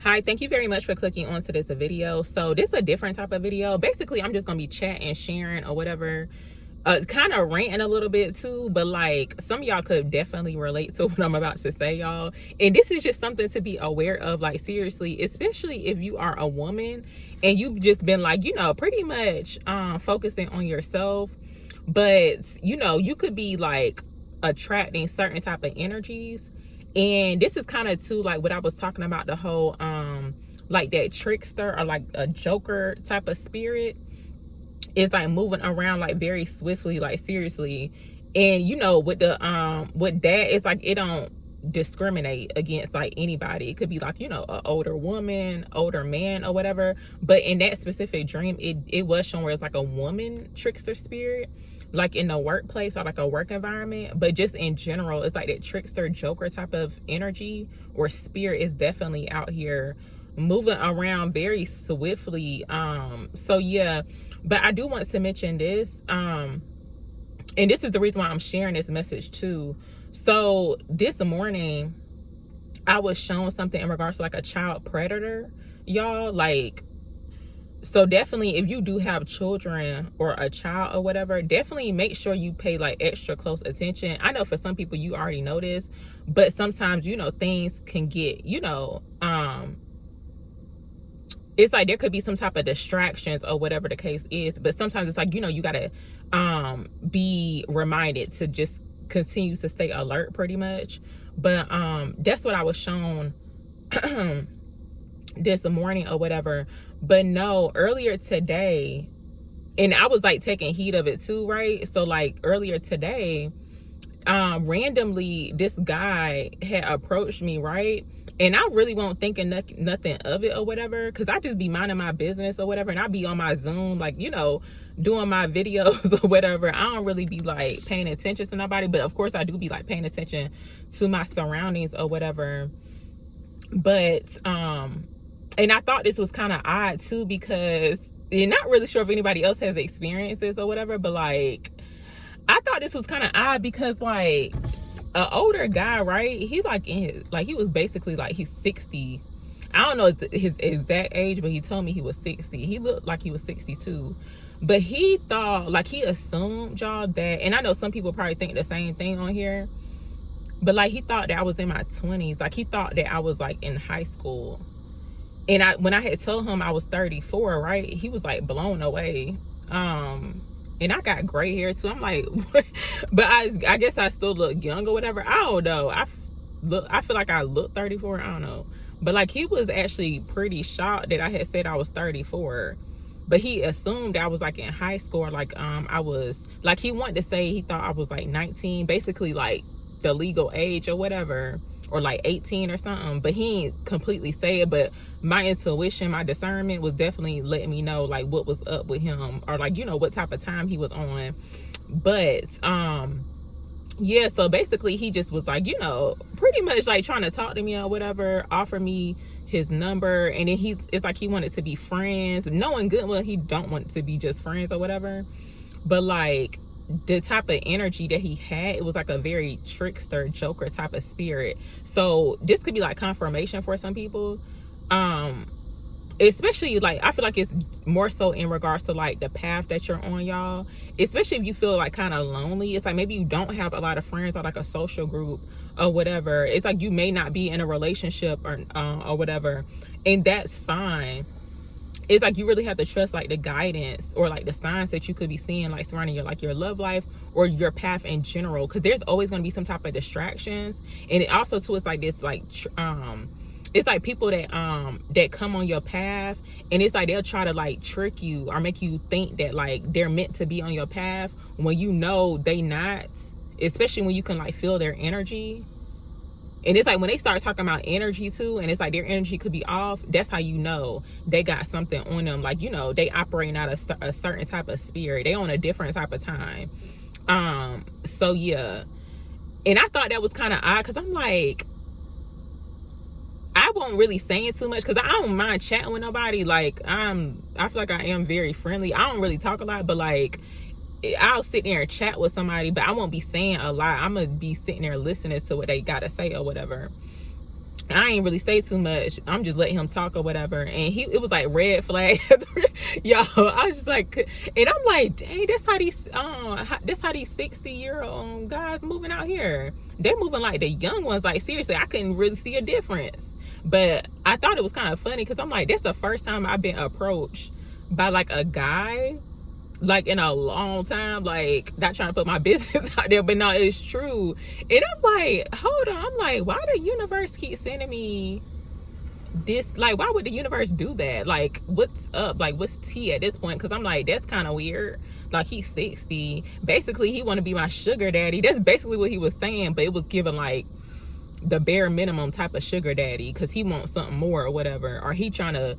Hi, thank you very much for clicking onto this video. So this is a different type of video. Basically, I'm just gonna be chatting, sharing, or whatever. Kind of ranting a little bit too, but like some of y'all could definitely relate to what I'm about to say, y'all. And this is just something to be aware of, like seriously, especially if you are a woman and you've just been like, pretty much focusing on yourself. But you could be like attracting certain type of energies. And this is kind of too like what I was talking about, the whole like that trickster or like a joker type of spirit is like moving around like very swiftly, like seriously. And with the with that, it's like it don't discriminate against like anybody. It could be like an older woman, older man, or whatever. But in that specific dream, it was shown where it's like a woman trickster spirit, like in the workplace or like a work environment. But just in general, it's like that trickster joker type of energy or spirit is definitely out here moving around very swiftly. So yeah, but I do want to mention this, and this is the reason why I'm sharing this message too. So this morning I was shown something in regards to like a child predator, y'all. Like, so definitely if you do have children or a child or whatever, definitely make sure you pay like extra close attention. I know for some people you already know this, but sometimes things can get it's like there could be some type of distractions or whatever the case is. But sometimes it's like you gotta be reminded to just continue to stay alert pretty much. But that's what I was shown this morning or whatever. But no, earlier today, and I was like taking heed of it too, right? So like earlier today, randomly this guy had approached me, right? And I really won't thinking nothing of it or whatever, because I just be minding my business or whatever, and I be on my Zoom like doing my videos or whatever. I don't really be like paying attention to nobody, but of course I do be like paying attention to my surroundings or whatever. But and I thought this was kind of odd too, because you're not really sure if anybody else has experiences or whatever, but like I thought this was kind of odd because like an older guy, right? He like in his, like he was basically like he's 60. I don't know his exact age, but he told me he was 60. He looked like he was 62. But he thought, like he assumed, y'all, that, and I know some people probably think the same thing on here, but like he thought that I was in my 20s. Like he thought that I was like in high school. And when I had told him I was 34, right? He was like blown away. And I got gray hair too. I'm like, what? But I guess I still look young or whatever. I don't know. I feel like I look 34. I don't know. But like he was actually pretty shocked that I had said I was 34. But he assumed I was like in high school, or like I was like, he wanted to say he thought I was like 19, basically like the legal age or whatever, or like 18 or something. But he didn't completely say it. But my intuition, my discernment was definitely letting me know like what was up with him, or like what type of time he was on. But yeah, so basically he just was like pretty much like trying to talk to me or whatever, offer me his number, and then it's like he wanted to be friends, knowing good well he don't want to be just friends or whatever. But like the type of energy that he had, it was like a very trickster joker type of spirit. So this could be like confirmation for some people, especially like I feel like it's more so in regards to like the path that you're on, y'all. Especially if you feel like kind of lonely. It's like maybe you don't have a lot of friends or like a social group or whatever. It's like you may not be in a relationship or whatever, and that's fine. It's like you really have to trust like the guidance or like the signs that you could be seeing like surrounding your love life or your path in general, because there's always going to be some type of distractions. And it also too, it's like this like it's like people that come on your path, and it's like they'll try to like trick you or make you think that like they're meant to be on your path when they not, especially when you can like feel their energy. And it's like when they start talking about energy too, and it's like their energy could be off, that's how they got something on them. Like they operating out a certain type of spirit, they on a different type of time. So yeah, and I thought that was kind of odd, because I'm like, I won't really saying too much because I don't mind chatting with nobody. Like I feel like I am very friendly. I don't really talk a lot, but like I'll sit there and chat with somebody, but I won't be saying a lot. I'm gonna be sitting there listening to what they gotta say or whatever. I ain't really say too much. I'm just letting him talk or whatever. And it was like red flag. Y'all, I was just like, and I'm like, dang, that's how these 60-year-old guys moving out here. They're moving like the young ones. Like, seriously, I couldn't really see a difference. But I thought it was kind of funny because I'm like, that's the first time I've been approached by like a guy, like in a long time, like not trying to put my business out there, but no, it's true. And I'm like, hold on, I'm like, why the universe keep sending me this? Like, why would the universe do that? Like, what's up? Like, what's tea at this point? Because I'm like, that's kind of weird. Like, he's 60, basically he want to be my sugar daddy. That's basically what he was saying, but it was given like the bare minimum type of sugar daddy, because he wants something more or whatever, or he trying to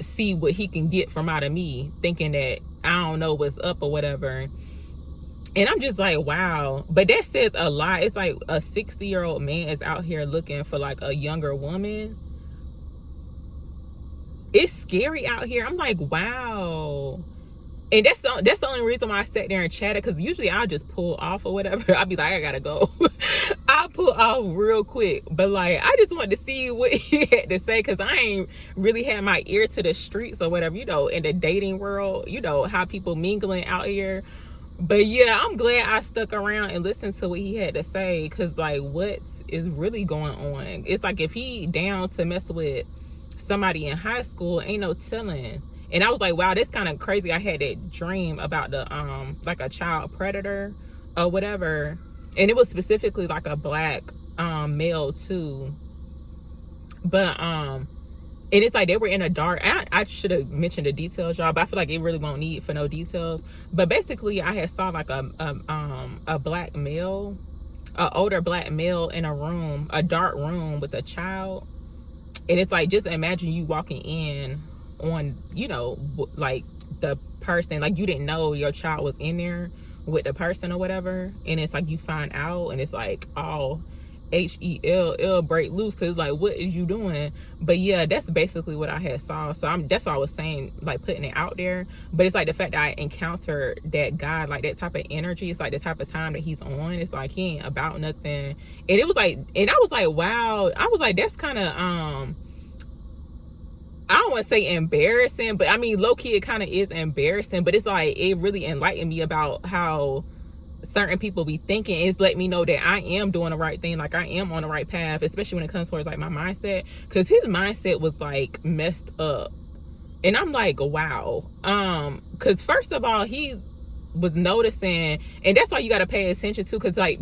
see what he can get from out of me, thinking that I don't know what's up or whatever. And I'm just like, wow. But that says a lot. It's like a 60-year-old man is out here looking for like a younger woman. It's scary out here. I'm like, wow. And that's the only reason why I sat there and chatted, because usually I'll just pull off or whatever. I'll be like, I gotta go. I'll pull off real quick. But like, I just wanted to see what he had to say, because I ain't really had my ear to the streets or whatever, you know, in the dating world, you know, how people mingling out here. But yeah, I'm glad I stuck around and listened to what he had to say, because like, what is really going on? It's like, if he down to mess with somebody in high school, ain't no telling. And I was like, wow, that's kind of crazy. I had that dream about the like a child predator or whatever, and it was specifically like a black male too. But and it's like they were in a dark, I should have mentioned the details, y'all, but I feel like it really won't need for no details. But basically I had saw like a black male, an older black male in a room, a dark room with a child. And it's like, just imagine you walking in on, you know, like the person, like you didn't know your child was in there with the person or whatever, and it's like you find out and it's like all hell break loose, because like, what is you doing? But yeah, that's basically what I had saw. So that's what I was saying, like putting it out there. But it's like the fact that I encountered that guy, like that type of energy, it's like the type of time that he's on, it's like he ain't about nothing. And it was like, and I was like, wow, I was like, that's kind of I don't want to say embarrassing, but I mean, low-key, it kind of is embarrassing, but it's like, it really enlightened me about how certain people be thinking. It's let me know that I am doing the right thing, like I am on the right path, especially when it comes towards like my mindset, because his mindset was like messed up. And I'm like, wow. Because first of all, he was noticing, and that's why you got to pay attention to, because like,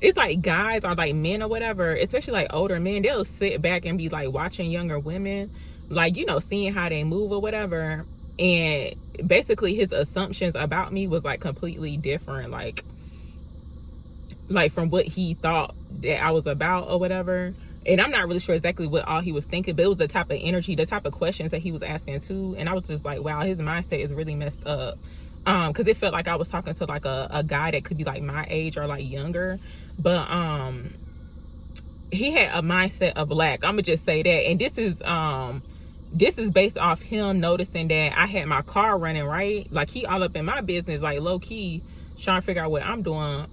it's like guys or like men or whatever, especially like older men, they'll sit back and be like watching younger women, like, you know, seeing how they move or whatever. And basically his assumptions about me was like completely different, like from what he thought that I was about or whatever. And I'm not really sure exactly what all he was thinking, but it was the type of energy, the type of questions that he was asking too. And I was just like, wow, his mindset is really messed up. Because it felt like I was talking to like a guy that could be like my age or like younger. But he had a mindset of black. I'm gonna just say that. And this is based off him noticing that I had my car running, right? Like, he all up in my business, like low key trying to figure out what I'm doing.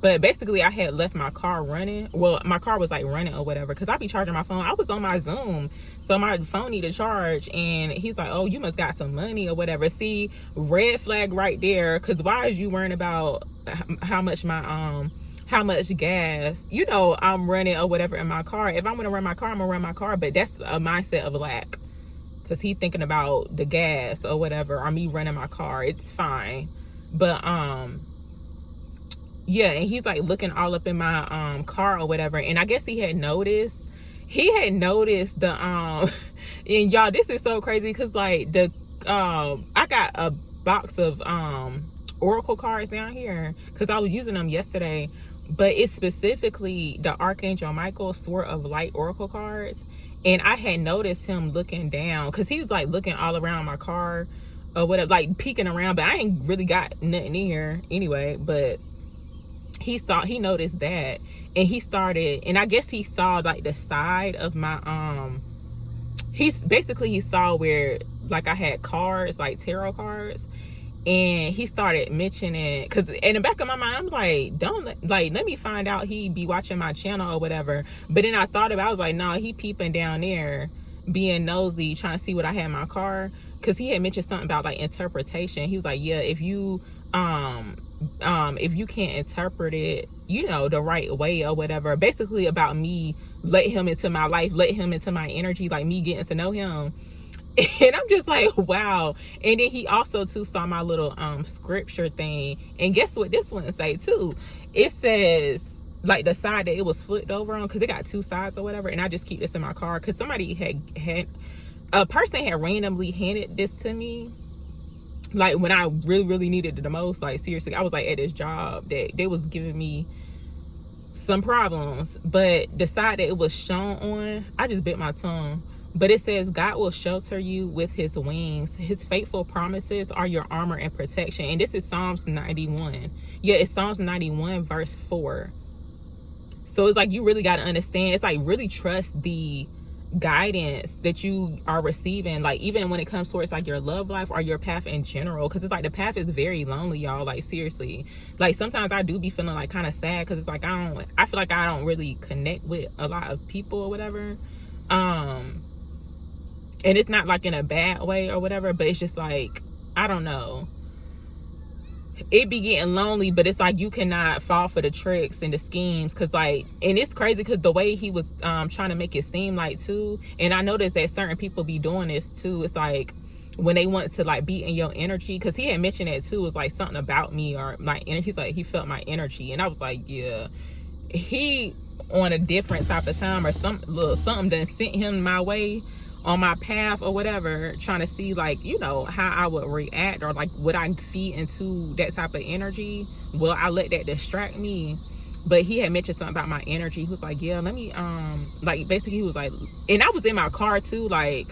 But basically I had left my car running. Well, my car was like running or whatever, because I be charging my phone. I was on my Zoom, so my phone needed charge. And he's like, oh, you must got some money or whatever. See, red flag right there. Because why is you worrying about how much gas, you know, I'm running or whatever in my car? If I'm gonna run my car, I'm gonna run my car. But that's a mindset of lack, because he thinking about the gas or whatever, or me running my car. It's fine. But yeah, and he's like looking all up in my car or whatever. And I guess he had noticed the and y'all, this is so crazy, because like I got a box of oracle cards down here, because I was using them yesterday. But it's specifically the Archangel Michael Sword of Light oracle cards. And I had noticed him looking down, because he was like looking all around my car or whatever, like peeking around. But I ain't really got nothing in here anyway. But he noticed that, and he started, and I guess he saw like the side of my he saw where like I had cards, like tarot cards. And he started mentioning, because in the back of my mind, I'm like, don't let me find out he be watching my channel or whatever. But then I thought about it, I was like, no, he peeping down there, being nosy, trying to see what I had in my car. Because he had mentioned something about like interpretation. He was like, yeah, if you can't interpret it, you know, the right way or whatever, basically about me, let him into my life, let him into my energy, like me getting to know him. And I'm just like, wow. And then he also too saw my little scripture thing, and guess what this one say too? It says, like, the side that it was flipped over on, because it got two sides or whatever. And I just keep this in my car because somebody had a person had randomly handed this to me, like when I really needed it the most. Like, seriously, I was like at this job that they was giving me some problems, but the side that it was shown on, I just bit my tongue. But it says, God will shelter you with his wings. His faithful promises are your armor and protection. And this is Psalms 91. Yeah, it's Psalms 91 verse 4. So it's like, you really got to understand, it's like, really trust the guidance that you are receiving, like even when it comes towards like your love life or your path in general. Because it's like, the path is very lonely, y'all. Like, seriously, like sometimes I do be feeling like kind of sad, because it's like I feel like I don't really connect with a lot of people or whatever. And it's not like in a bad way or whatever, but it's just like, I don't know, it be getting lonely. But it's like, you cannot fall for the tricks and the schemes, because like, and it's crazy because the way he was trying to make it seem like too, and I noticed that certain people be doing this too, it's like when they want to like be in your energy, because he had mentioned that too, it's like something about me or my energy. He's like, he felt my energy, and I was like, yeah, he on a different type of time, or some little something done sent him my way on my path or whatever, trying to see like, you know, how I would react, or like would I feed into that type of energy. Well, I let that distract me. But he had mentioned something about my energy. He was like, yeah, let me like, basically he was like, and I was in my car too, like,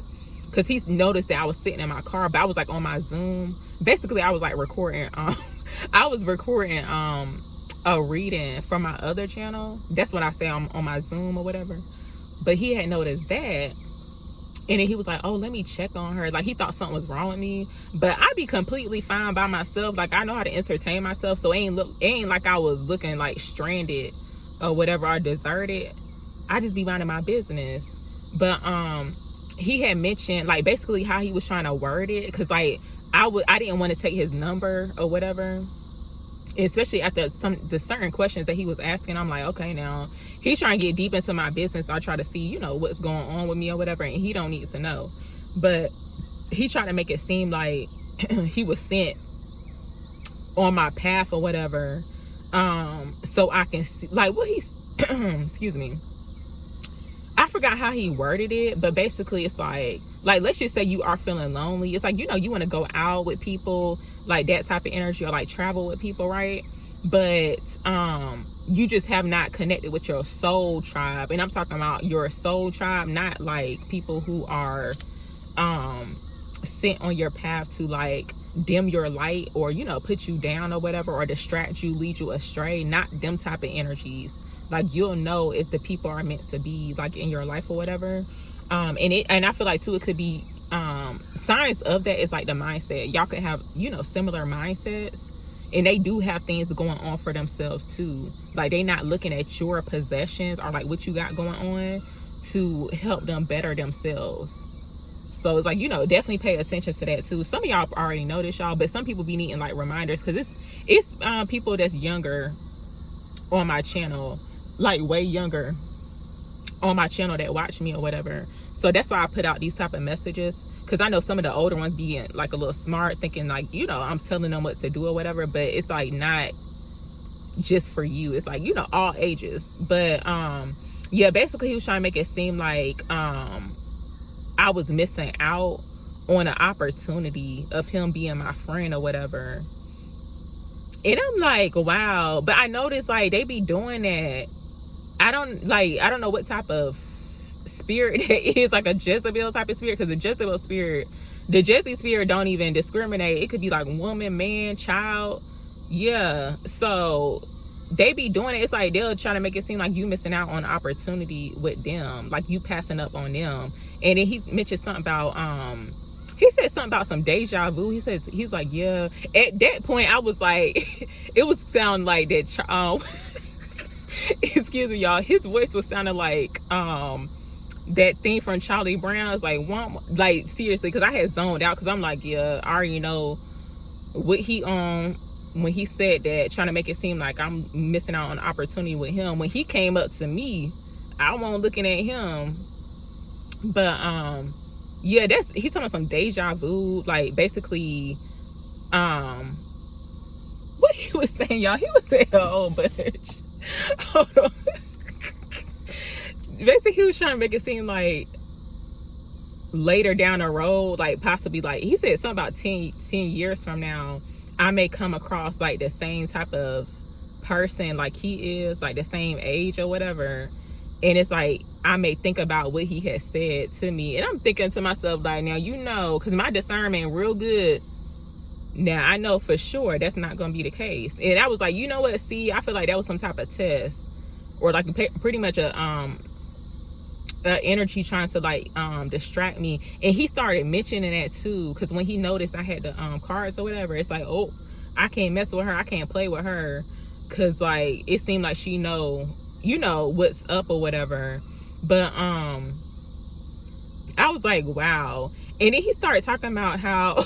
because he noticed that I was sitting in my car, but I was like on my Zoom. Basically I was like recording I was recording a reading from my other channel. That's what I say, on my Zoom or whatever. But he had noticed that. And then he was like, oh, let me check on her. Like, he thought something was wrong with me. But I be completely fine by myself. Like, I know how to entertain myself. So it ain't like I was looking like stranded or whatever, or deserted. I just be minding my business. But he had mentioned like basically how he was trying to word it. Because like I didn't want to take his number or whatever. Especially after the certain questions that he was asking. I'm like, okay, now he's trying to get deep into my business. I try to see, you know, what's going on with me or whatever, and he don't need to know. But he tried to make it seem like he was sent on my path or whatever, so I can see like what he's excuse me, I forgot how he worded it, but basically it's like let's just say you are feeling lonely. It's like, you know, you want to go out with people, like that type of energy, or like travel with people, right? But you just have not connected with your soul tribe. And I'm talking about your soul tribe, not like people who are sent on your path to like dim your light, or, you know, put you down or whatever, or distract you, lead you astray. Not them type of energies. Like, you'll know if the people are meant to be like in your life or whatever. And I feel like too, it could be signs of that is like the mindset. Y'all could have, you know, similar mindsets, and they do have things going on for themselves too. Like, they not looking at your possessions or like what you got going on to help them better themselves. So it's like, you know, definitely pay attention to that too. Some of y'all already know this, y'all, but some people be needing like reminders, because it's people that's younger on my channel, like way younger on my channel, that watch me or whatever. So that's why I put out these type of messages, because I know some of the older ones be like a little smart, thinking like, you know, I'm telling them what to do or whatever, but it's like not just for you. It's like, you know, all ages. But yeah, basically he was trying to make it seem like I was missing out on an opportunity of him being my friend or whatever. And I'm like, wow. But I noticed like they be doing that. I don't know what type of spirit that is, like a Jezebel type of spirit, because the Jezebel spirit don't even discriminate. It could be like woman, man, child. Yeah. So they be doing it. It's like they'll try to make it seem like you missing out on an opportunity with them, like you passing up on them. And then he mentioned something about he said something about some deja vu. He's like, yeah. At that point, I was like, it was sounding like that. Excuse me, y'all. His voice was sounding like that thing from Charlie Brown. It's like, like seriously, because I had zoned out because I'm like, yeah, I already know what he when he said that, trying to make it seem like I'm missing out on an opportunity with him. When he came up to me, I wasn't looking at him. But yeah, he's talking about some deja vu, like basically what he was saying, y'all. He was saying a whole bunch. Hold on. Basically, he was trying to make it seem like later down the road, like possibly, like he said something about 10 years from now, I may come across like the same type of person like he is, like the same age or whatever. And it's like, I may think about what he has said to me. And I'm thinking to myself, like, now, you know, because my discernment real good. Now, I know for sure that's not going to be the case. And I was like, you know what? See, I feel like that was some type of test. Or like pretty much a energy trying to like distract me. And he started mentioning that too. Because when he noticed I had the cards or whatever, it's like, oh, I can't mess with her. I can't play with her. Because like, it seemed like she know, you know, what's up or whatever. But I was like, wow. And then he started talking about how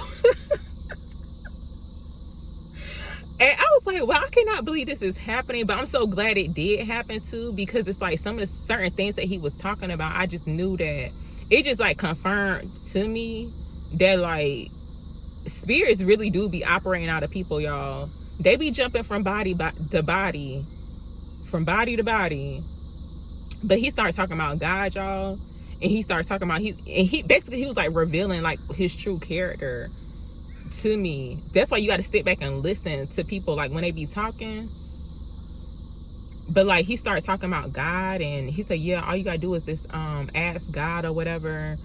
and I was like, well, I cannot believe this is happening, but I'm so glad it did happen too, because it's like some of the certain things that he was talking about, I just knew that it just like confirmed to me that like spirits really do be operating out of people, y'all. They be jumping from body to body, from body to body. But he started talking about God, y'all, and he started talking about he basically he was like revealing like his true character to me. That's why you got to sit back and listen to people like when they be talking. But like he started talking about God, and he said, yeah, all you gotta do is this ask God or whatever,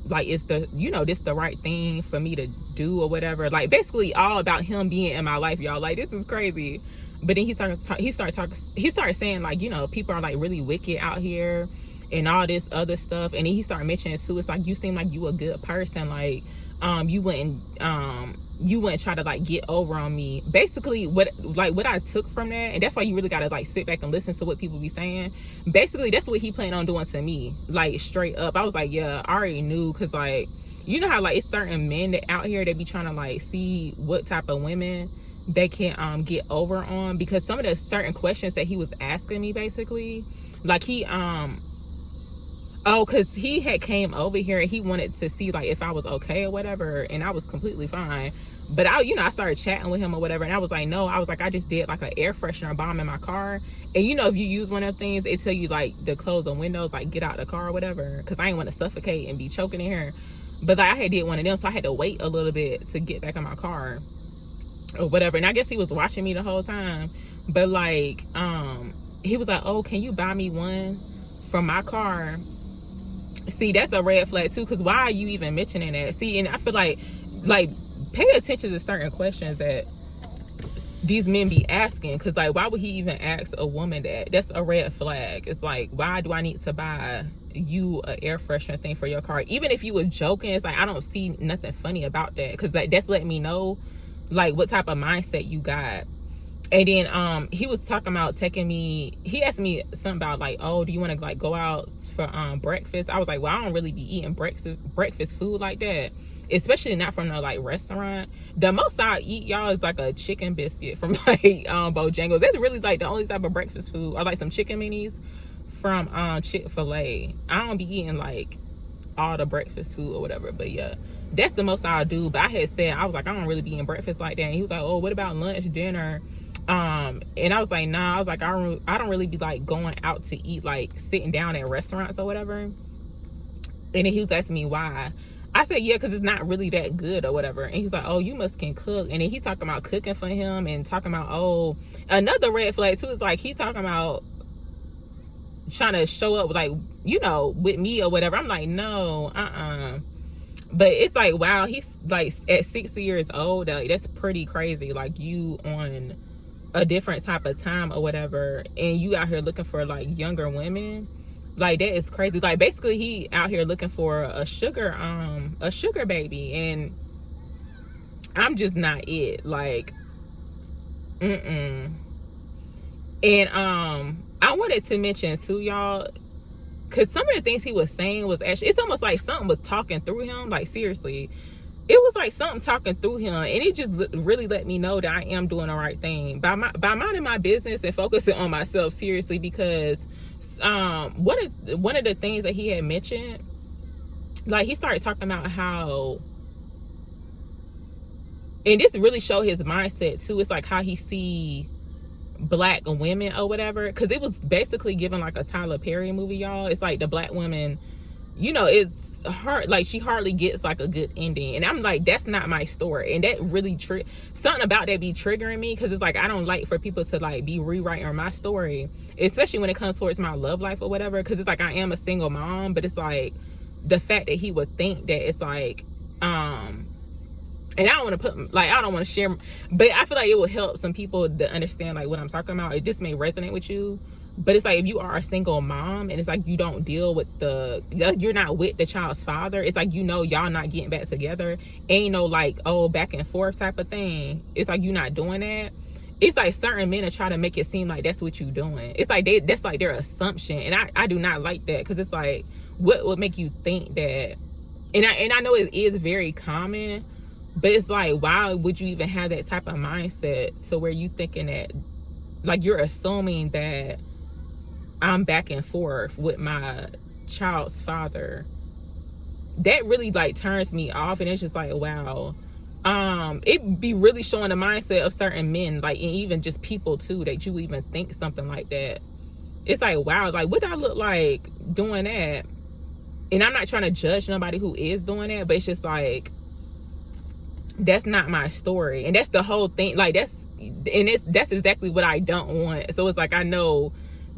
like it's the, you know, this the right thing for me to do or whatever. Like basically all about him being in my life, y'all. Like this is crazy. But then he started saying like, you know, people are like really wicked out here and all this other stuff. And then he started mentioning too, it's like, you seem like you a good person, like you wouldn't try to like get over on me. Basically what I took from that, and that's why you really gotta like sit back and listen to what people be saying. Basically that's what he planned on doing to me, like straight up. I was like, yeah, I already knew, because like, you know how like it's certain men that out here that be trying to like see what type of women they can get over on, because some of the certain questions that he was asking me, basically like he because he had came over here and he wanted to see like if I was okay or whatever, and I was completely fine. But I started chatting with him or whatever, and I was like, no, I was like, I just did like an air freshener bomb in my car. And you know, if you use one of them things, it tell you like to close the windows, like get out the car or whatever, because I didn't want to suffocate and be choking in here. But like I had did one of them, so I had to wait a little bit to get back in my car or whatever. And I guess he was watching me the whole time. But like he was like, oh, can you buy me one from my car? See, that's a red flag too, because why are you even mentioning that? See, and I feel like pay attention to certain questions that these men be asking, because like, why would he even ask a woman that? That's a red flag. It's like, why do I need to buy you an air freshener thing for your car? Even if you were joking, it's like, I don't see nothing funny about that, because like that's letting me know like what type of mindset you got. And then he was talking about he asked me something about like, oh, do you want to like go out for breakfast? I was like, well, I don't really be eating breakfast food like that, especially not from the like restaurant. The most I eat, y'all, is like a chicken biscuit from like Bojangles. That's really like the only type of breakfast food, or like some chicken minis from Chick-fil-A. I don't be eating like all the breakfast food or whatever. But yeah, that's the most I'll do. But I had said, I was like, I don't really be eating breakfast like that. And he was like, oh, what about lunch, dinner? And I was like, nah. I was like, I don't really be like going out to eat, like sitting down at restaurants or whatever. And then he was asking me why. I said, yeah, because it's not really that good or whatever. And he's like, oh, you must can cook. And then he talking about cooking for him, and talking about, oh, another red flag too is like he talking about trying to show up like, you know, with me or whatever. I'm like, no, but it's like, wow, he's like at 60 years old, like, that's pretty crazy. Like, you on a different type of time or whatever, and you out here looking for like younger women. Like, that is crazy. Like, basically he out here looking for a sugar baby, and I'm just not it. Like, mm-mm. And I wanted to mention too, y'all, because some of the things he was saying was actually, it's almost like something was talking through him. Like, seriously, it was like something talking through him, and it just really let me know that I am doing the right thing by minding my business and focusing on myself, seriously. Because one of the things that he had mentioned, like, he started talking about how, and this really showed his mindset too, it's like how he see black women or whatever, because it was basically given like a Tyler Perry movie, y'all. It's like the black woman, you know, it's hard, like she hardly gets like a good ending, and I'm like, that's not my story. And that really something about that be triggering me, because it's like, I don't like for people to like be rewriting my story, especially when it comes towards my love life or whatever, because it's like, I am a single mom, but it's like the fact that he would think that it's like, and I don't want to put, like, I don't want to share, but I feel like it will help some people to understand like what I'm talking about. It just may resonate with you. But it's like, if you are a single mom and it's like you don't deal with you're not with the child's father, it's like, you know, y'all not getting back together, ain't no like, oh, back and forth type of thing. It's like, you're not doing that. It's like certain men are trying to make it seem like that's what you doing. It's like that's like their assumption, and I do not like that, because it's like, what would make you think that? And I know it is very common, but it's like, why would you even have that type of mindset? So where you thinking that, like, you're assuming that I'm back and forth with my child's father. That really like turns me off, and it's just like, wow. It be really showing the mindset of certain men, like, and even just people too, that you even think something like that. It's like, wow, like, what do I look like doing that? And I'm not trying to judge nobody who is doing that, but it's just like, that's not my story. And that's the whole thing. Like, that's exactly what I don't want. So it's like, I know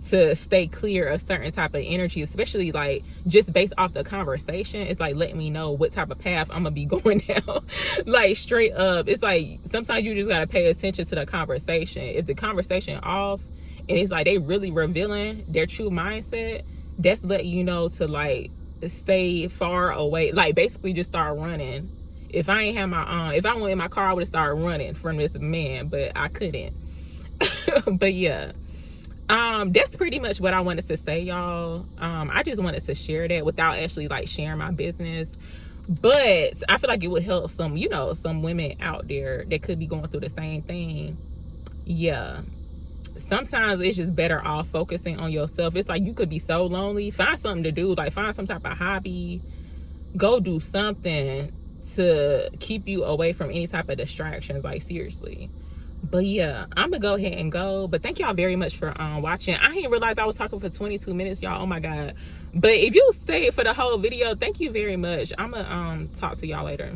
to stay clear of certain type of energy, especially like just based off the conversation. It's like, let me know what type of path I'm gonna be going down. Like, straight up, it's like, sometimes you just gotta pay attention to the conversation. If the conversation off and it's like they really revealing their true mindset, that's letting you know to like stay far away. Like, basically just start running. If I ain't have my if I went in my car, I would have started running from this man, but I couldn't. But yeah, that's pretty much what I wanted to say, y'all. I just wanted to share that without actually like sharing my business, but I feel like it would help some, you know, some women out there that could be going through the same thing. Yeah, sometimes it's just better off focusing on yourself. It's like, you could be so lonely, find something to do, like find some type of hobby, go do something to keep you away from any type of distractions, like, seriously. But yeah, I'm gonna go ahead and go, but thank y'all very much for watching. I didn't realize I was talking for 22 minutes, y'all. Oh my god. But if you stayed for the whole video, thank you very much. I'm gonna talk to y'all later.